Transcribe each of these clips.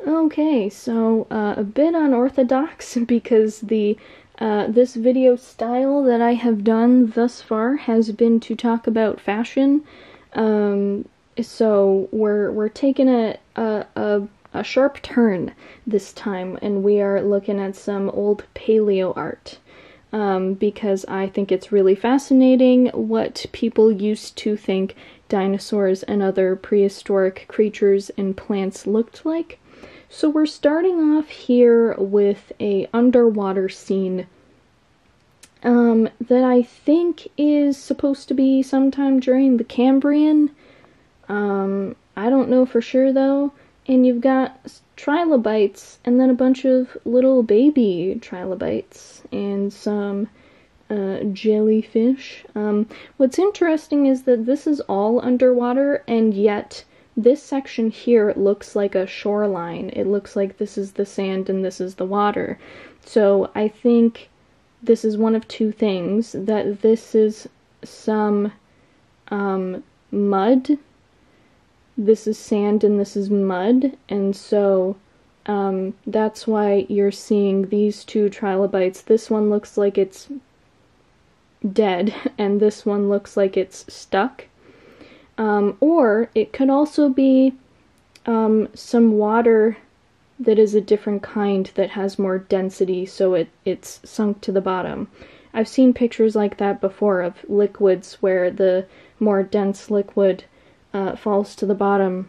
Okay, so a bit unorthodox because this video style that I have done thus far has been to talk about fashion. So we're taking a sharp turn this time, and we are looking at some old paleo art. Because I think it's really fascinating what people used to think dinosaurs and other prehistoric creatures and plants looked like. So we're starting off here with a underwater scene that I think is supposed to be sometime during the Cambrian. I don't know for sure though. And you've got trilobites and then a bunch of little baby trilobites and some jellyfish. What's interesting is that this is all underwater, and yet this section here looks like a shoreline. It looks like this is the sand and this is the water. So I think this is one of two things, that this is some mud. This is sand and this is mud, and so that's why you're seeing these two trilobites. This one looks like it's dead, and this one looks like it's stuck. Or it could also be some water that is a different kind that has more density, so it's sunk to the bottom. I've seen pictures like that before of liquids where the more dense liquid falls to the bottom,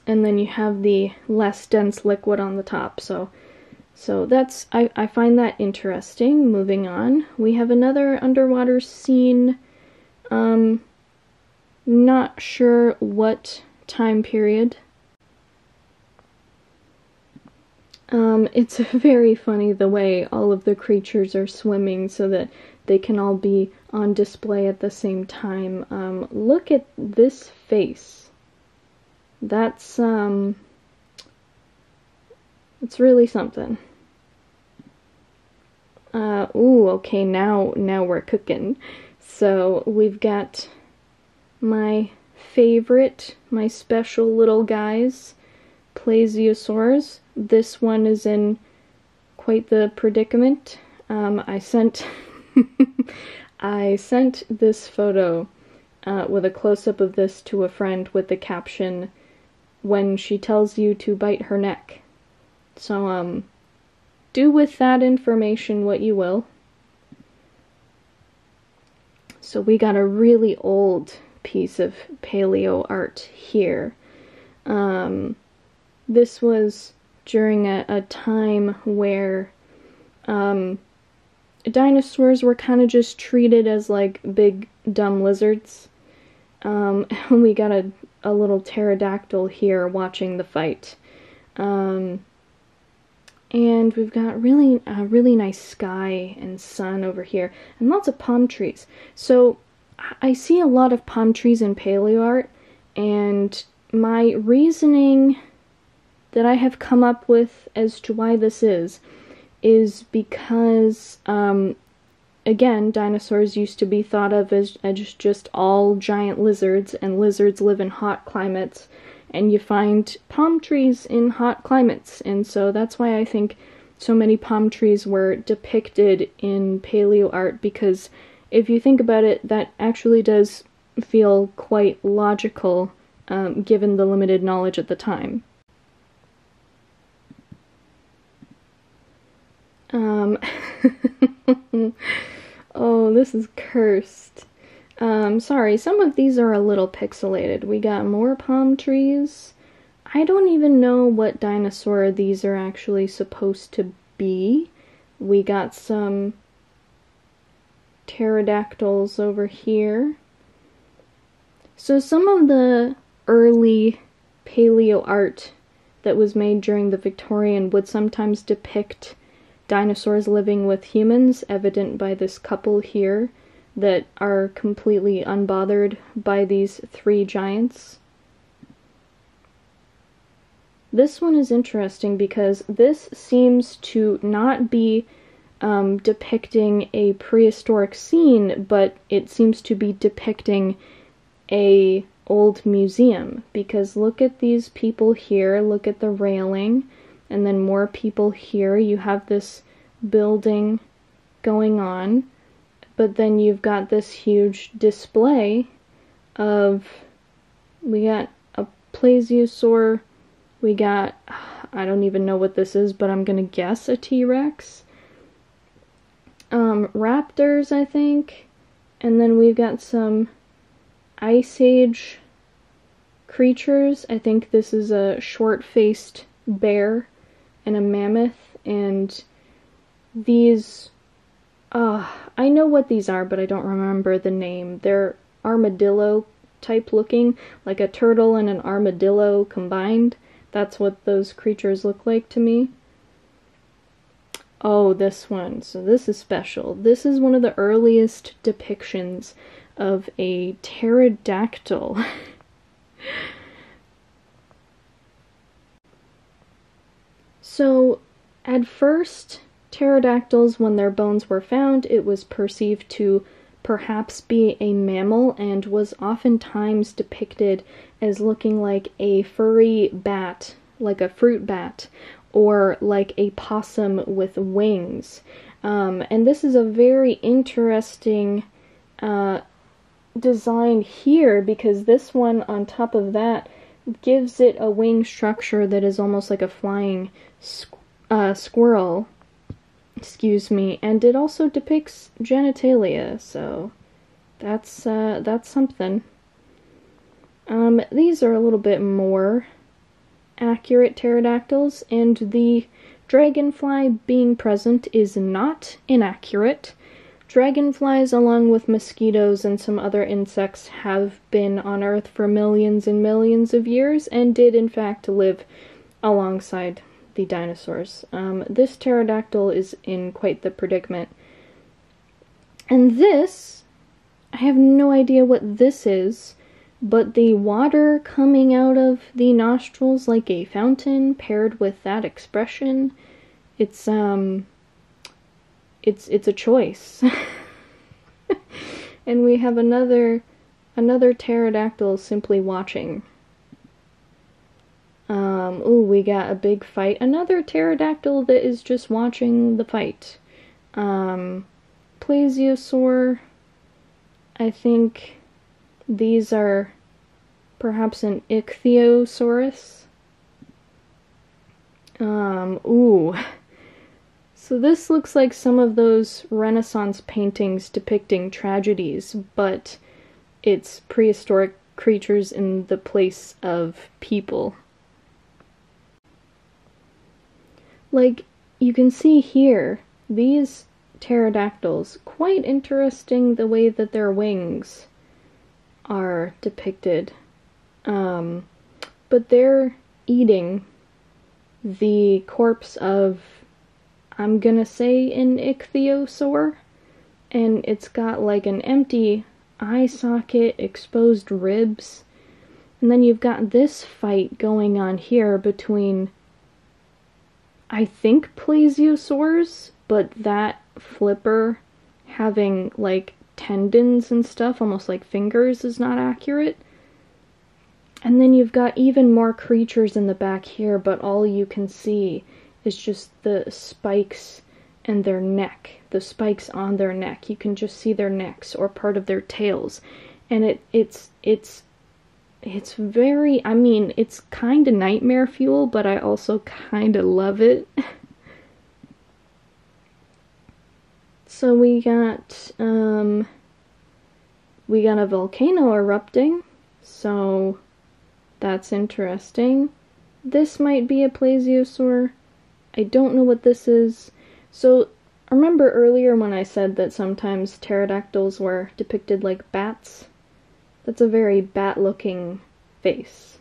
and then you have the less dense liquid on the top. So that's, I find that interesting. Moving on, we have another underwater scene. Not sure what time period. It's very funny the way all of the creatures are swimming so that they can all be on display at the same time. Look at this face. That's, it's really something. Ooh, okay, now we're cooking. So we've got my favorite, my special little guys, plesiosaurs. This one is in quite the predicament. I sent this photo with a close-up of this to a friend with the caption, "When she tells you to bite her neck." So, do with that information what you will. So we got a really old piece of paleo art here. This was during a time where dinosaurs were kind of just treated as like big dumb lizards. And we got a little pterodactyl here watching the fight. And we've got a really nice sky and sun over here, and lots of palm trees. So I see a lot of palm trees in paleo art, and my reasoning that I have come up with as to why this is because, again, dinosaurs used to be thought of as just all giant lizards, and lizards live in hot climates, and you find palm trees in hot climates, and so that's why I think so many palm trees were depicted in paleo art, because if you think about it, that actually does feel quite logical, given the limited knowledge at the time. Oh, this is cursed. Sorry, some of these are a little pixelated. We got more palm trees. I don't even know what dinosaur these are actually supposed to be. We got some pterodactyls over here. So some of the early paleo art that was made during the Victorian would sometimes depict dinosaurs living with humans, evident by this couple here that are completely unbothered by these three giants. This one is interesting because this seems to not be depicting a prehistoric scene, but it seems to be depicting a old museum, because look at these people here, look at the railing, and then more people here. You have this building going on, but then you've got this huge display of, we got a plesiosaur, we got, I don't even know what this is, but I'm gonna guess a T-Rex. Raptors, I think, and then we've got some Ice Age creatures. I think this is a short-faced bear and a mammoth, and these, I know what these are, but I don't remember the name. They're armadillo type looking, like a turtle and an armadillo combined. That's what those creatures look like to me. Oh, this one. So this is special. This is one of the earliest depictions of a pterodactyl. So, at first, pterodactyls, when their bones were found, it was perceived to perhaps be a mammal and was oftentimes depicted as looking like a furry bat, like a fruit bat, or like a possum with wings. And this is a very interesting design here, because this one on top of that gives it a wing structure that is almost like a flying squirrel. Excuse me. And it also depicts genitalia, so that's something. These are a little bit more accurate pterodactyls, and the dragonfly being present is not inaccurate. Dragonflies, along with mosquitoes and some other insects, have been on Earth for millions and millions of years, and did in fact live alongside the dinosaurs. This pterodactyl is in quite the predicament. And this, I have no idea what this is, but the water coming out of the nostrils like a fountain, paired with that expression, it's a choice. And we have another pterodactyl simply watching. Ooh, we got a big fight. Another pterodactyl that is just watching the fight. Plesiosaur. I think these are perhaps an ichthyosaurus. Ooh. So this looks like some of those Renaissance paintings depicting tragedies, but it's prehistoric creatures in the place of people. Like, you can see here, these pterodactyls, quite interesting the way that their wings are depicted. But they're eating the corpse of, I'm gonna say, an ichthyosaur, and it's got like an empty eye socket, exposed ribs, and then you've got this fight going on here between, I think, plesiosaurs, but that flipper having like tendons and stuff, almost like fingers, is not accurate. And then you've got even more creatures in the back here, but all you can see is just the spikes and their neck. The spikes on their neck. You can just see their necks or part of their tails. And it's very, I mean, it's kind of nightmare fuel, but I also kind of love it. So we got a volcano erupting, so that's interesting. This might be a plesiosaur. I don't know what this is. So, remember earlier when I said that sometimes pterodactyls were depicted like bats? That's a very bat-looking face.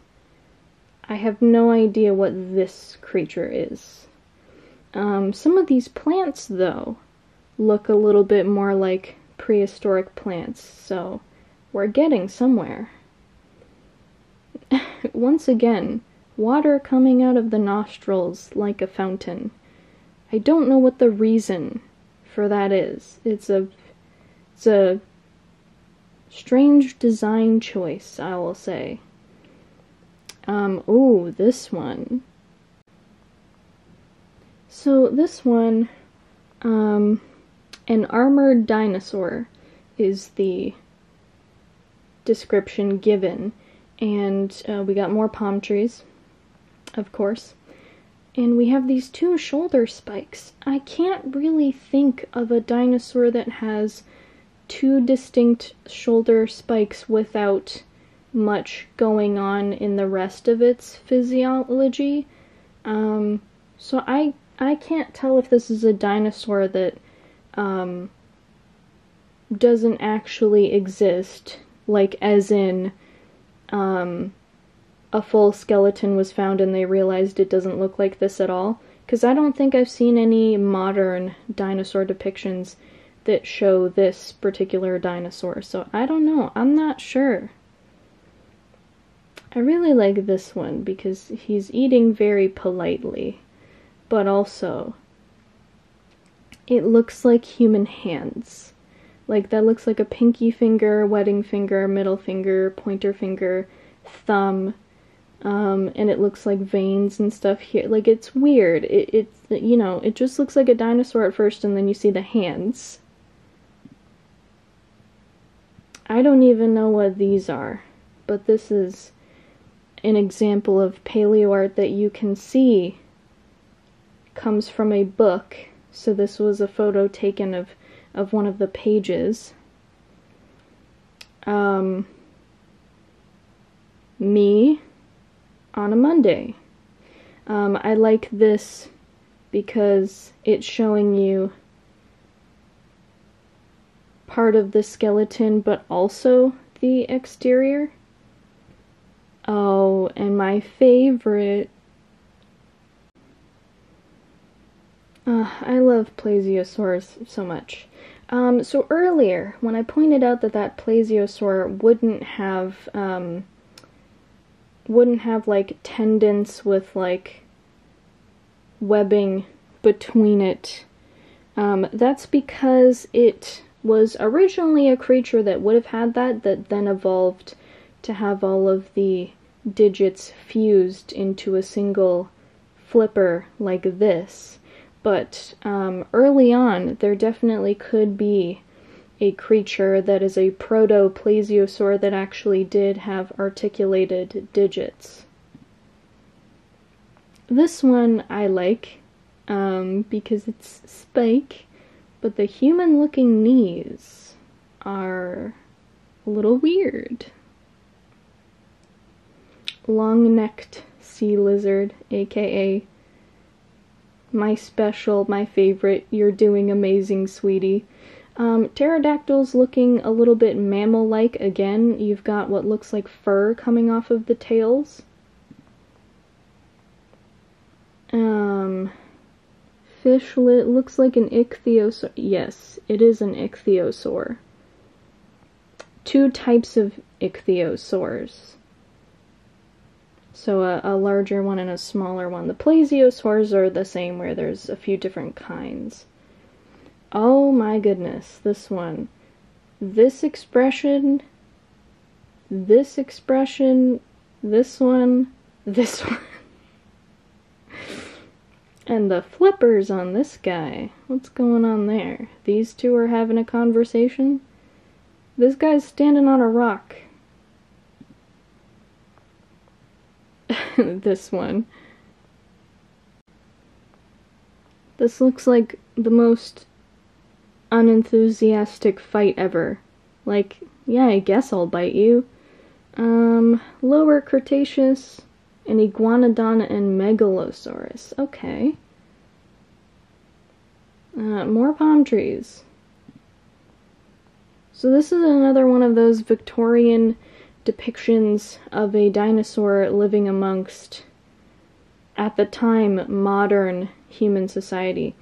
I have no idea what this creature is. Some of these plants, though, look a little bit more like prehistoric plants, so we're getting somewhere. Once again, water coming out of the nostrils like a fountain. I don't know what the reason for that is. It's a Strange design choice, I will say. Ooh, this one. So this one, an armored dinosaur is the description given. And we got more palm trees, of course. And we have these two shoulder spikes. I can't really think of a dinosaur that has two distinct shoulder spikes without much going on in the rest of its physiology. So I can't tell if this is a dinosaur that doesn't actually exist, like as in a full skeleton was found and they realized it doesn't look like this at all. Because I don't think I've seen any modern dinosaur depictions that show this particular dinosaur, so I don't know. I'm not sure. I really like this one because he's eating very politely, but also it looks like human hands. Like, that looks like a pinky finger, wedding finger, middle finger, pointer finger, thumb, and it looks like veins and stuff here. Like, it's weird. It's, you know, it just looks like a dinosaur at first, and then you see the hands. I don't even know what these are, but this is an example of paleoart that you can see comes from a book. So this was a photo taken of one of the pages. Me on a Monday. I like this because it's showing you part of the skeleton, but also the exterior. Oh, and my favorite. I love plesiosaurs so much. So earlier, when I pointed out that plesiosaur wouldn't have like tendons with like webbing between it, that's because it was originally a creature that would have had that then evolved to have all of the digits fused into a single flipper like this. But early on, there definitely could be a creature that is a proto-plesiosaur that actually did have articulated digits. This one I like, because it's spike, but the human-looking knees are a little weird. Long-necked sea lizard, aka my favorite, you're doing amazing, sweetie. Pterodactyls looking a little bit mammal-like. Again, you've got what looks like fur coming off of the tails. Fishlet looks like an ichthyosaur. Yes, it is an ichthyosaur. Two types of ichthyosaurs. So a larger one and a smaller one. The plesiosaurs are the same, where there's a few different kinds. Oh my goodness, this one. This expression, this one, this one. And the flippers on this guy. What's going on there? These two are having a conversation? This guy's standing on a rock. This one. This looks like the most unenthusiastic fight ever. Like, yeah, I guess I'll bite you. Lower Cretaceous, an iguanodon and megalosaurus. Okay. More palm trees. So this is another one of those Victorian depictions of a dinosaur living amongst, at the time, modern human society.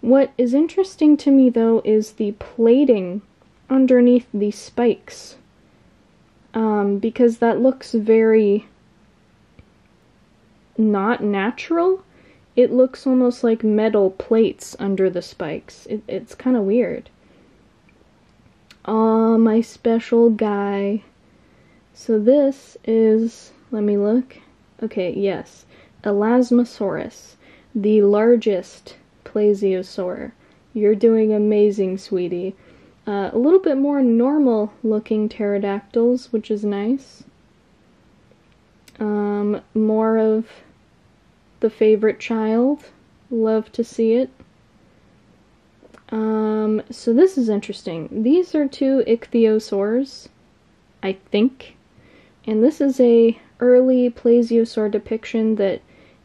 What is interesting to me, though, is the plating underneath the spikes, because that looks very not natural. It looks almost like metal plates under the spikes. It's kind of weird. Aw, my special guy. So this is, let me look. Okay, yes. Elasmosaurus, the largest plesiosaur. You're doing amazing, sweetie. A little bit more normal looking pterodactyls, which is nice. More of the favorite child. Love to see it. So this is interesting. These are two ichthyosaurs, I think. And this is a early plesiosaur depiction that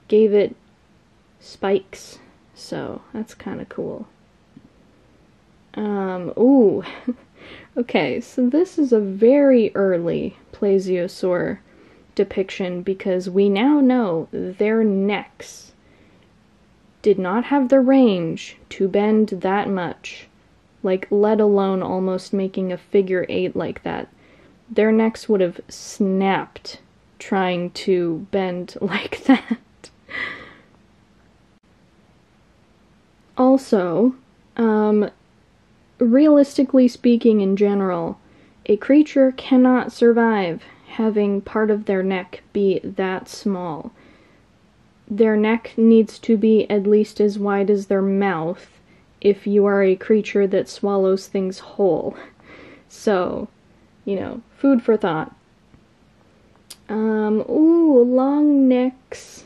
gave it spikes. So that's kind of cool. Ooh. Okay, so this is a very early plesiosaur depiction because we now know their necks did not have the range to bend that much, like let alone almost making a figure 8 like that. Their necks would have snapped trying to bend like that. Also, realistically speaking in general, a creature cannot survive having part of their neck be that small. Their neck needs to be at least as wide as their mouth if you are a creature that swallows things whole. So, you know, food for thought. Ooh, long necks.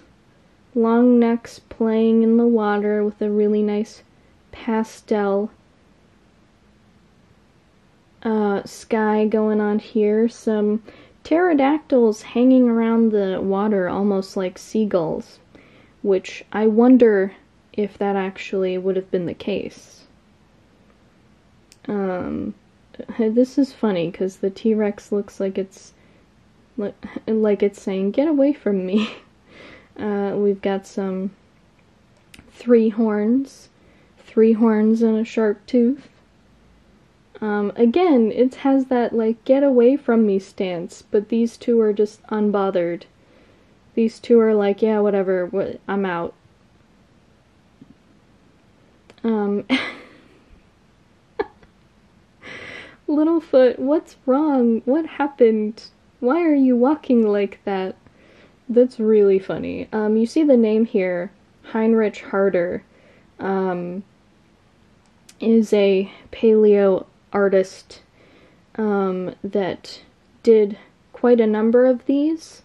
Long necks playing in the water with a really nice pastel sky going on here. Some pterodactyls hanging around the water almost like seagulls, which I wonder if that actually would have been the case. This is funny because the T-Rex looks like it's saying, "Get away from me." We've got some three horns and a sharp tooth. Again, it has that, like, get away from me stance, but these two are just unbothered. These two are like, yeah, whatever, I'm out. Littlefoot, what's wrong? What happened? Why are you walking like that? That's really funny. You see the name here, Heinrich Harder, is a paleo artist that did quite a number of these.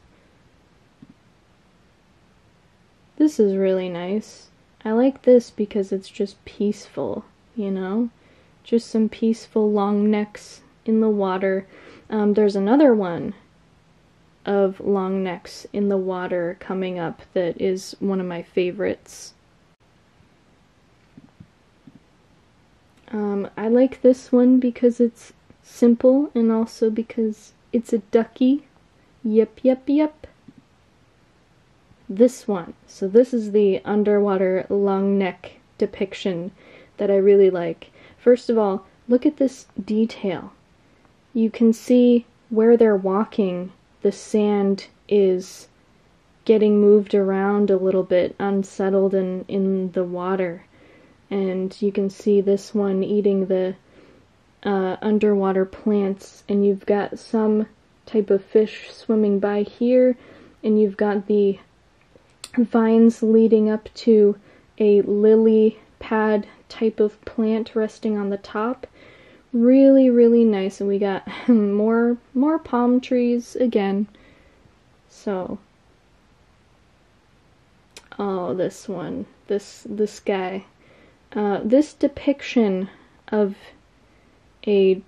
This is really nice. I like this because it's just peaceful, you know? Just some peaceful long necks in the water. There's another one of long necks in the water coming up that is one of my favorites. I like this one because it's simple and also because it's a ducky. Yep, yep, yep. This one. So this is the underwater long neck depiction that I really like. First of all, look at this detail. You can see where they're walking, the sand is getting moved around a little bit, unsettled in the water. And you can see this one eating the underwater plants, and you've got some type of fish swimming by here, and you've got the vines leading up to a lily pad type of plant resting on the top. Really, really nice. And we got more palm trees again. So, oh, this one, this guy. This depiction of a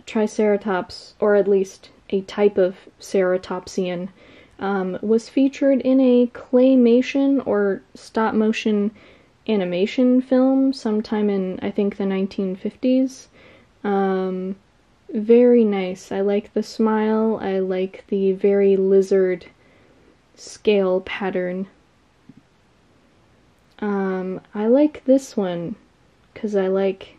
triceratops, or at least a type of ceratopsian, was featured in a claymation or stop-motion animation film sometime in, I think, the 1950s. Very nice. I like the smile. I like the very lizard scale pattern. I like this one because I like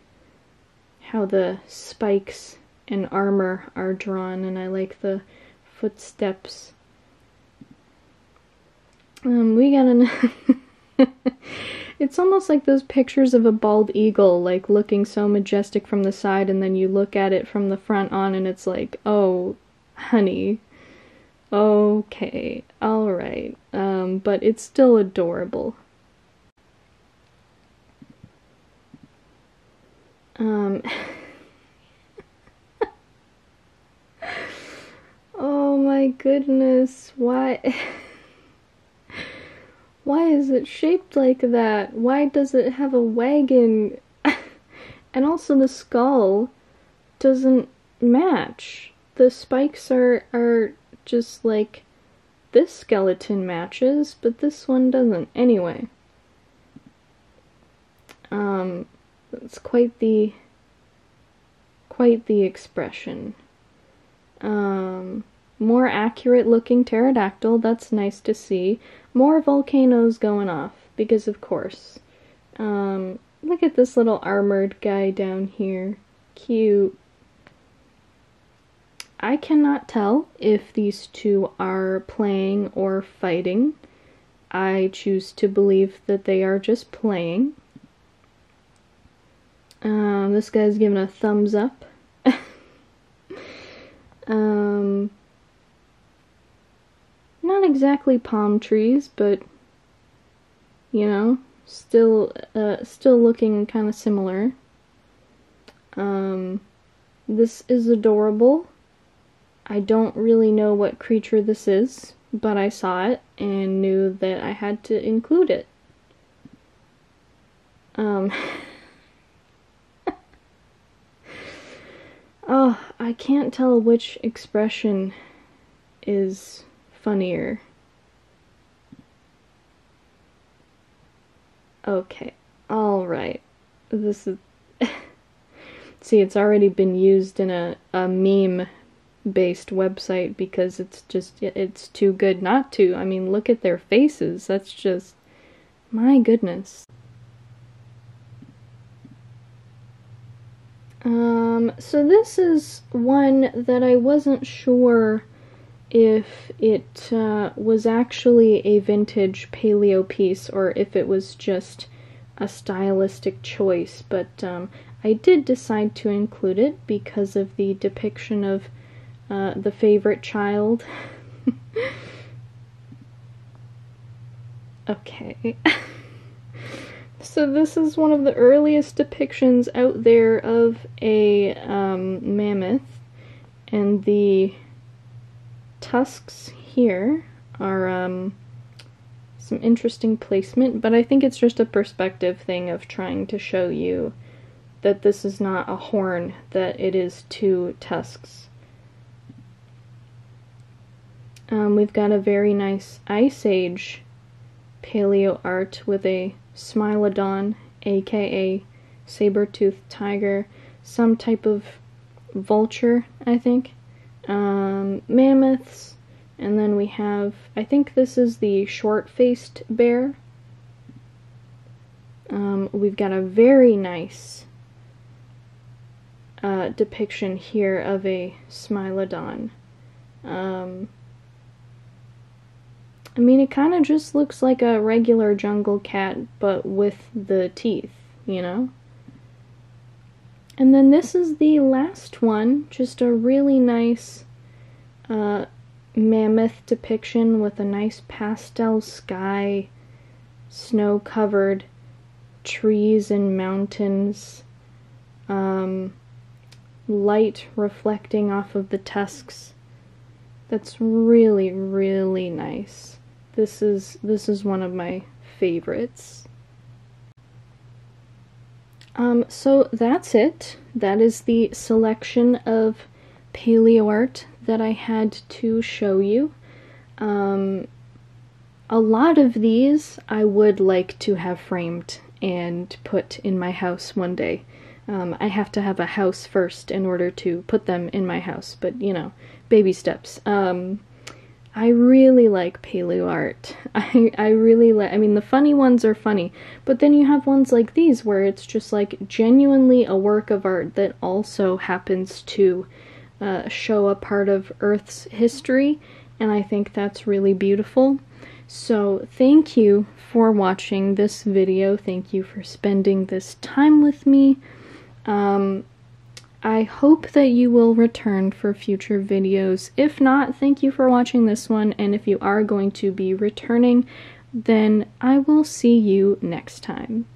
how the spikes and armor are drawn, and I like the footsteps. We got It's almost like those pictures of a bald eagle, like looking so majestic from the side, and then you look at it from the front on and it's like, oh, honey, okay, alright. But it's still adorable. Oh my goodness, why? Why is it shaped like that? Why does it have a wagon? And also the skull doesn't match. The spikes are just like this skeleton matches, but this one doesn't. Anyway. It's quite the expression. More accurate looking pterodactyl, that's nice to see. More volcanoes going off, because of course. Look at this little armored guy down here. Cute. I cannot tell if these two are playing or fighting. I choose to believe that they are just playing. This guy's giving a thumbs up. Not exactly palm trees, but, you know, still looking kind of similar. This is adorable. I don't really know what creature this is, but I saw it and knew that I had to include it. Oh, I can't tell which expression is funnier. Okay, alright. This is... See, it's already been used in a meme-based website because it's too good not to. I mean, look at their faces. That's just... my goodness. So this is one that I wasn't sure if it was actually a vintage paleo piece or if it was just a stylistic choice, but I did decide to include it because of the depiction of the favorite child. Okay. So this is one of the earliest depictions out there of a mammoth, and the tusks here are some interesting placement, but I think it's just a perspective thing of trying to show you that this is not a horn, that it is two tusks. We've got a very nice Ice Age paleo art with a Smilodon, aka saber-toothed tiger, some type of vulture, I think, mammoths, and then we have, I think this is the short-faced bear. We've got a very nice depiction here of a Smilodon. I mean, it kind of just looks like a regular jungle cat, but with the teeth, you know? And then this is the last one, just a really nice mammoth depiction with a nice pastel sky, snow-covered trees and mountains, light reflecting off of the tusks. That's really, really nice. This is one of my favorites. So that's it. That is the selection of paleo art that I had to show you. A lot of these I would like to have framed and put in my house one day. I have to have a house first in order to put them in my house, but you know, baby steps. I really like paleo art. I really like, I mean, the funny ones are funny, but then you have ones like these where it's just like genuinely a work of art that also happens to show a part of Earth's history, and I think that's really beautiful. So thank you for watching this video. Thank you for spending this time with me. I hope that you will return for future videos. If not, thank you for watching this one, and if you are going to be returning, then I will see you next time.